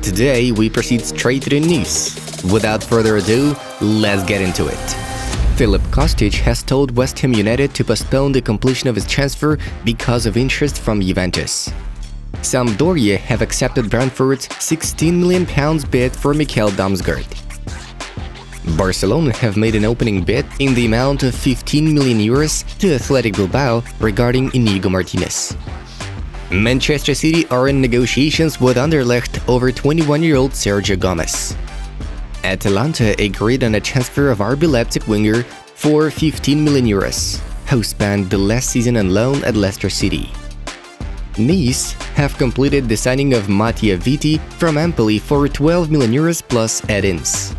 Today, we proceed straight to the news. Without further ado, let's get into it. Filip Kostic has told West Ham United to postpone the completion of his transfer because of interest from Juventus. Sampdoria have accepted Brentford's £16 million bid for Mikkel Damsgaard. Barcelona have made an opening bid in the amount of €15 million to Athletic Bilbao regarding Inigo Martinez. Manchester City are in negotiations with Anderlecht over 21-year-old Sergio Gomez. Atalanta agreed on a transfer of RB Leipzig winger for €15 million, who spent the last season on loan at Leicester City. Nice have completed the signing of Mattia Vitti from Empoli for €12 million plus add-ins.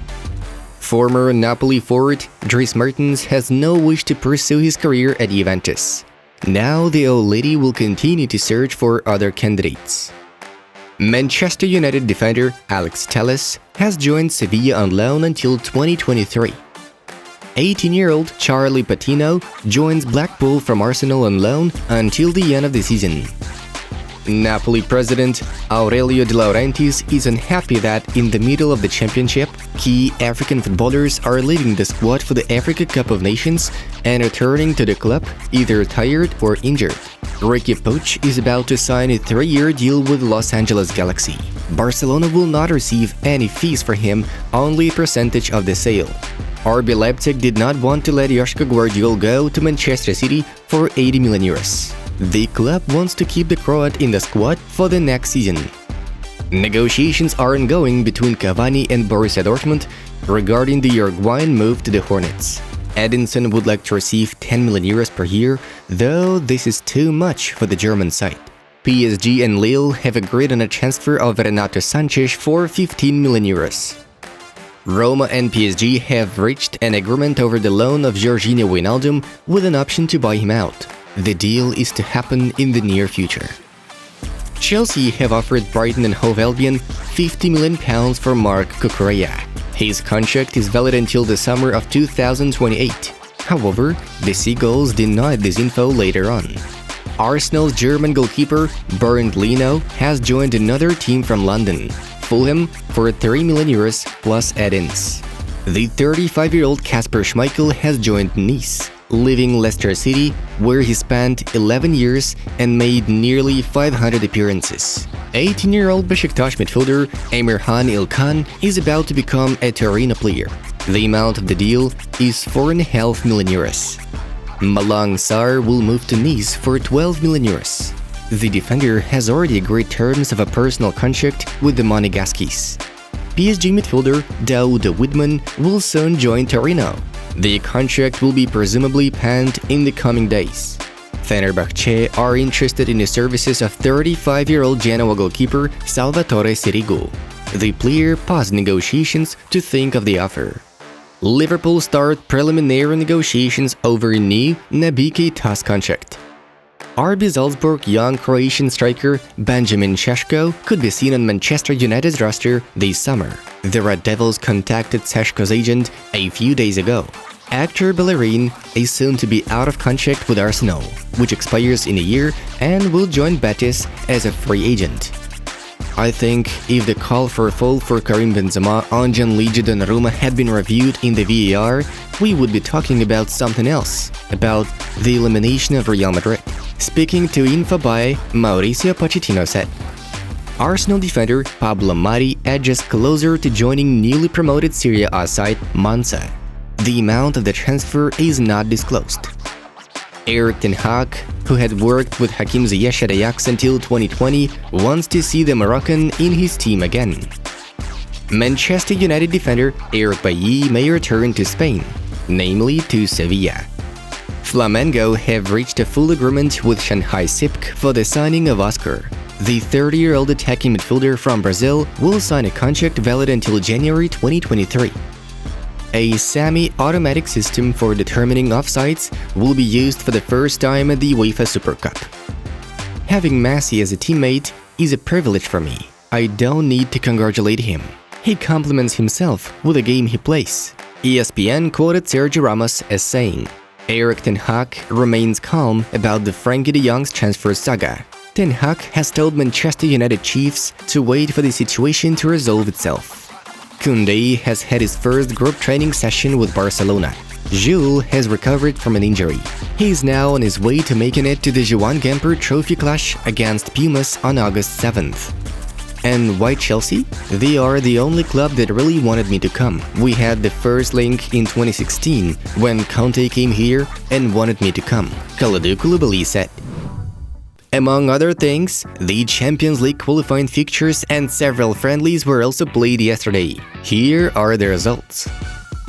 Former Napoli forward Dries Mertens has no wish to pursue his career at Juventus. Now the old lady will continue to search for other candidates. Manchester United defender Alex Telles has joined Sevilla on loan until 2023. 18-year-old Charlie Patino joins Blackpool from Arsenal on loan until the end of the season. Napoli president Aurelio De Laurentiis is unhappy that in the middle of the championship, key African footballers are leaving the squad for the Africa Cup of Nations and returning to the club either tired or injured. Ricky Puig is about to sign a 3-year deal with Los Angeles Galaxy. Barcelona will not receive any fees for him, only a percentage of the sale. RB Leipzig did not want to let Joško Gvardiol go to Manchester City for €80 million. The club wants to keep the Croat in the squad for the next season. Negotiations are ongoing between Cavani and Borussia Dortmund regarding the Uruguayan move to the Hornets. Edinson would like to receive €10 million per year, though this is too much for the German side. PSG and Lille have agreed on a transfer of Renato Sanches for €15 million. Roma and PSG have reached an agreement over the loan of Jorginho Wijnaldum with an option to buy him out. The deal is to happen in the near future. Chelsea have offered Brighton and Hove Albion £50 million for Marc Cucurella. His contract is valid until the summer of 2028. However, the Seagulls denied this info later on. Arsenal's German goalkeeper Bernd Leno has joined another team from London, Fulham, for €3 million plus add-ins. The 35-year-old Kasper Schmeichel has joined Nice, leaving Leicester City, where he spent 11 years and made nearly 500 appearances. 18-year-old Besiktas midfielder Emirhan İlkan is about to become a Torino player. The amount of the deal is €4.5 million. Malang Sarr will move to Nice for €12 million. The defender has already agreed terms of a personal contract with the Monegasques. PSG midfielder Daoud Widman will soon join Torino. The contract will be presumably penned in the coming days. Fenerbahce are interested in the services of 35-year-old Genoa goalkeeper Salvatore Sirigu. The player paused negotiations to think of the offer. Liverpool start preliminary negotiations over a new Naby Keita's contract. RB Salzburg young Croatian striker Benjamin Šeško could be seen on Manchester United's roster this summer. The Red Devils contacted Šeško's agent a few days ago. Actor Bellerin is soon to be out of contract with Arsenal, which expires in a year, and will join Betis as a free agent. I think if the call for a foul for Karim Benzema on Gianluigi Donnarumma had been reviewed in the VAR, we would be talking about something else, about the elimination of Real Madrid. Speaking to Infobae, Mauricio Pochettino said, Arsenal defender Pablo Mari edges closer to joining newly promoted Serie A side Monza. The amount of the transfer is not disclosed. Erik ten Hag, who had worked with Hakim Ziyech at Ajax until 2020, wants to see the Moroccan in his team again. Manchester United defender Eric Bailly may return to Spain, namely to Sevilla. Flamengo have reached a full agreement with Shanghai SIPC for the signing of Oscar. The 30-year-old attacking midfielder from Brazil will sign a contract valid until January 2023. A semi-automatic system for determining offsides will be used for the first time at the UEFA Super Cup. Having Messi as a teammate is a privilege for me. I don't need to congratulate him. He compliments himself with the game he plays. ESPN quoted Sergio Ramos as saying, Erik ten Hag remains calm about the Frenkie de Jong's transfer saga. Ten Hag has told Manchester United chiefs to wait for the situation to resolve itself. Koundé has had his first group training session with Barcelona. Jules has recovered from an injury. He is now on his way to making it to the Joan Gamper Trophy clash against Pumas on August 7th. And why Chelsea? They are the only club that really wanted me to come. We had the first link in 2016 when Conte came here and wanted me to come, Kalidou Koulibaly said. Among other things, the Champions League qualifying fixtures and several friendlies were also played yesterday. Here are the results.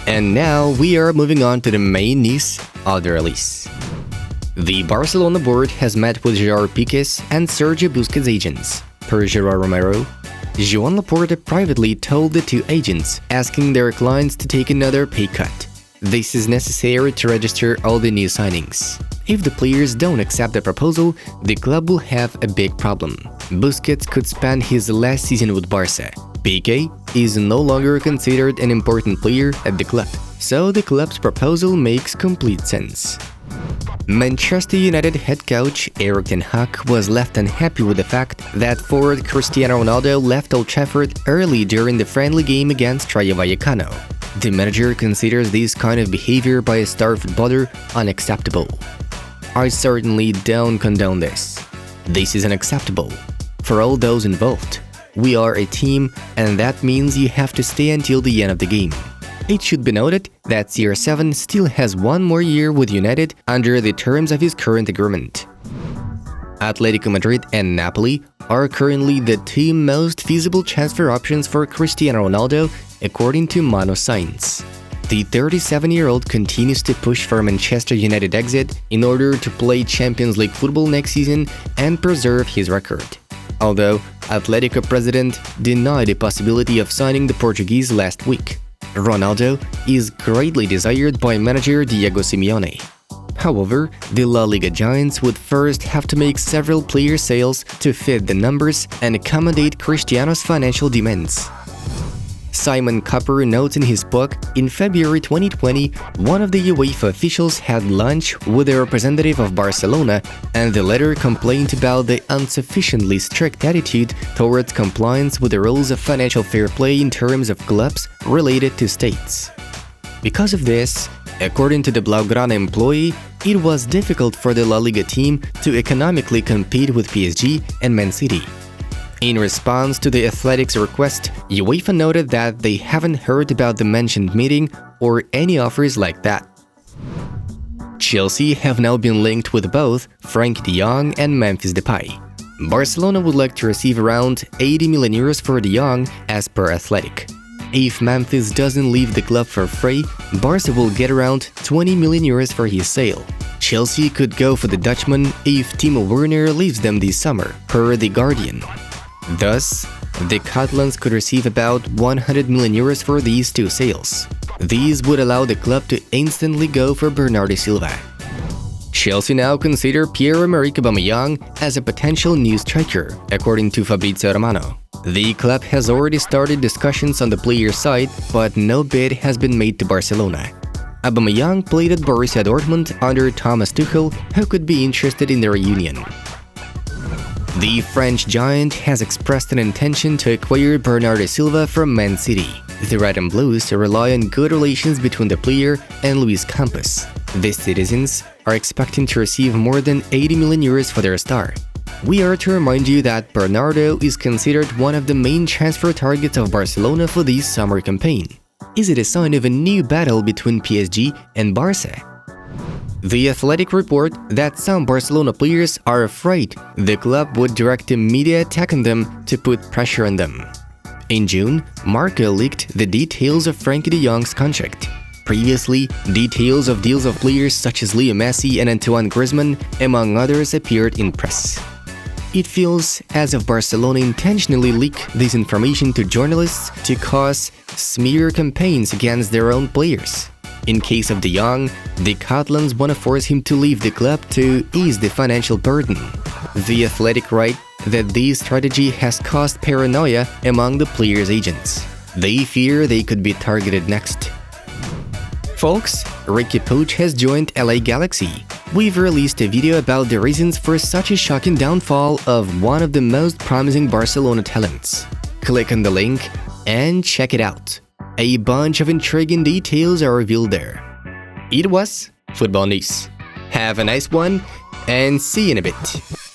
And now we are moving on to the main news of the release. The Barcelona board has met with Gerard Piqué's and Sergio Busquets' agents. Per Gerard Romero, Joan Laporta privately told the two agents, asking their clients to take another pay cut. This is necessary to register all the new signings. If the players don't accept the proposal, the club will have a big problem. Busquets could spend his last season with Barca. Piqué is no longer considered an important player at the club, so the club's proposal makes complete sense. Manchester United head coach Erik ten Hag was left unhappy with the fact that forward Cristiano Ronaldo left Old Trafford early during the friendly game against Rayo Vallecano. The manager considers this kind of behavior by a star footballer unacceptable. I certainly don't condone this. This is unacceptable for all those involved. We are a team, and that means you have to stay until the end of the game. It should be noted that CR7 still has one more year with United under the terms of his current agreement. Atletico Madrid and Napoli are currently the two most feasible transfer options for Cristiano Ronaldo, according to Mano Science. The 37-year-old continues to push for Manchester United exit in order to play Champions League football next season and preserve his record. Although Atletico president denied the possibility of signing the Portuguese last week. Ronaldo is greatly desired by manager Diego Simeone. However, the La Liga giants would first have to make several player sales to fit the numbers and accommodate Cristiano's financial demands. Simon Copper notes in his book, in February 2020, one of the UEFA officials had lunch with a representative of Barcelona, and the latter complained about the insufficiently strict attitude towards compliance with the rules of financial fair play in terms of clubs related to states. Because of this, according to the Blaugrana employee, it was difficult for the La Liga team to economically compete with PSG and Man City. In response to the Athletics' request, UEFA noted that they haven't heard about the mentioned meeting or any offers like that. Chelsea have now been linked with both Frenkie de Jong and Memphis Depay. Barcelona would like to receive around 80 million euros for de Jong as per Athletic. If Memphis doesn't leave the club for free, Barca will get around 20 million euros for his sale. Chelsea could go for the Dutchman if Timo Werner leaves them this summer, per The Guardian. Thus, the Catalans could receive about 100 million euros for these two sales. These would allow the club to instantly go for Bernardo Silva. Chelsea now consider Pierre-Emerick Aubameyang as a potential new striker, according to Fabrizio Romano. The club has already started discussions on the player's side, but no bid has been made to Barcelona. Aubameyang played at Borussia Dortmund under Thomas Tuchel, who could be interested in the reunion. The French giant has expressed an intention to acquire Bernardo Silva from Man City. The Red and Blues rely on good relations between the player and Luis Campos. The citizens are expecting to receive more than 80 million euros for their star. We are to remind you that Bernardo is considered one of the main transfer targets of Barcelona for this summer campaign. Is it a sign of a new battle between PSG and Barca? The Athletic report that some Barcelona players are afraid the club would direct a media attack on them to put pressure on them. In June, Marca leaked the details of Frenkie de Jong's contract. Previously, details of deals of players such as Leo Messi and Antoine Griezmann, among others, appeared in press. It feels as if Barcelona intentionally leaked this information to journalists to cause smear campaigns against their own players. In case of de Jong, the Catalans want to force him to leave the club to ease the financial burden. The Athletic write that this strategy has caused paranoia among the players' agents. They fear they could be targeted next. Folks, Riqui Puig has joined LA Galaxy. we've released a video about the reasons for such a shocking downfall of one of the most promising Barcelona talents. Click on the link and check it out. A bunch of intriguing details are revealed there. It was Football News. Have a nice one, and see you in a bit.